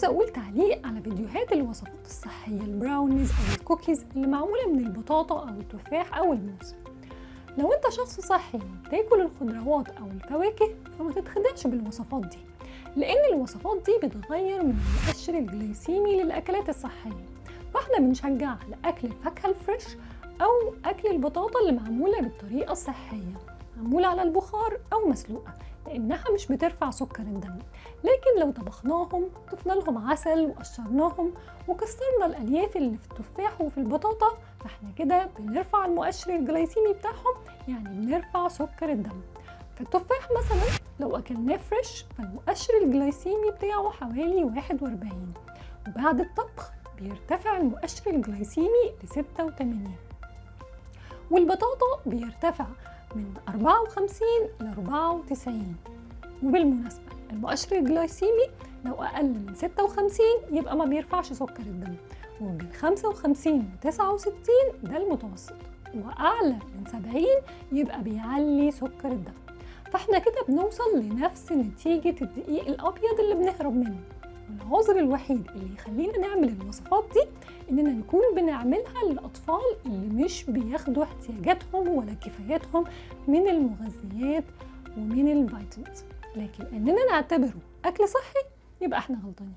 عاوزة أقول تعليق على فيديوهات الوصفات الصحية البراونيز أو الكوكيز اللي معمولة من البطاطا أو التفاح أو الموز. لو أنت شخص صحي وبتاكل الخضروات أو الفواكه فما تتخدعش بالوصفات دي، لأن الوصفات دي بتغير من المؤشر الجليسيمي للأكلات الصحية. فاحنا بنشجع على أكل الفاكهة الفريش أو أكل البطاطا اللي معمولة بالطريقة الصحية، معمولة على البخار أو مسلوقة، لأنها مش بترفع سكر الدم. لكن لو طبخناهم ضفنا لهم عسل وقشرناهم وكسرنا الألياف اللي في التفاح وفي البطاطا، فاحنا كده بنرفع المؤشر الجليسيمي بتاعهم، يعني بنرفع سكر الدم. فالتفاح مثلا لو أكلناه فريش فالمؤشر الجليسيمي بتاعه حوالي 41، وبعد الطبخ بيرتفع المؤشر الجليسيمي ل 86، والبطاطا بيرتفع من 54 ل 94. وبالمناسبة المؤشر الجلايسيمي لو أقل من 56 يبقى ما بيرفعش سكر الدم، وبين 55 و 69 ده المتوسط، وأعلى من 70 يبقى بيعلي سكر الدم. فاحنا كده بنوصل لنفس نتيجة الدقيق الأبيض اللي بنهرب منه. والعذر الوحيد اللي يخلينا نعمل الوصفات دي إننا نكون بنعملها للأطفال اللي مش بياخدوا احتياجاتهم ولا كفاياتهم من المغذيات ومن الفيتامينز، لكن إننا نعتبره أكل صحي يبقى احنا غلطانين.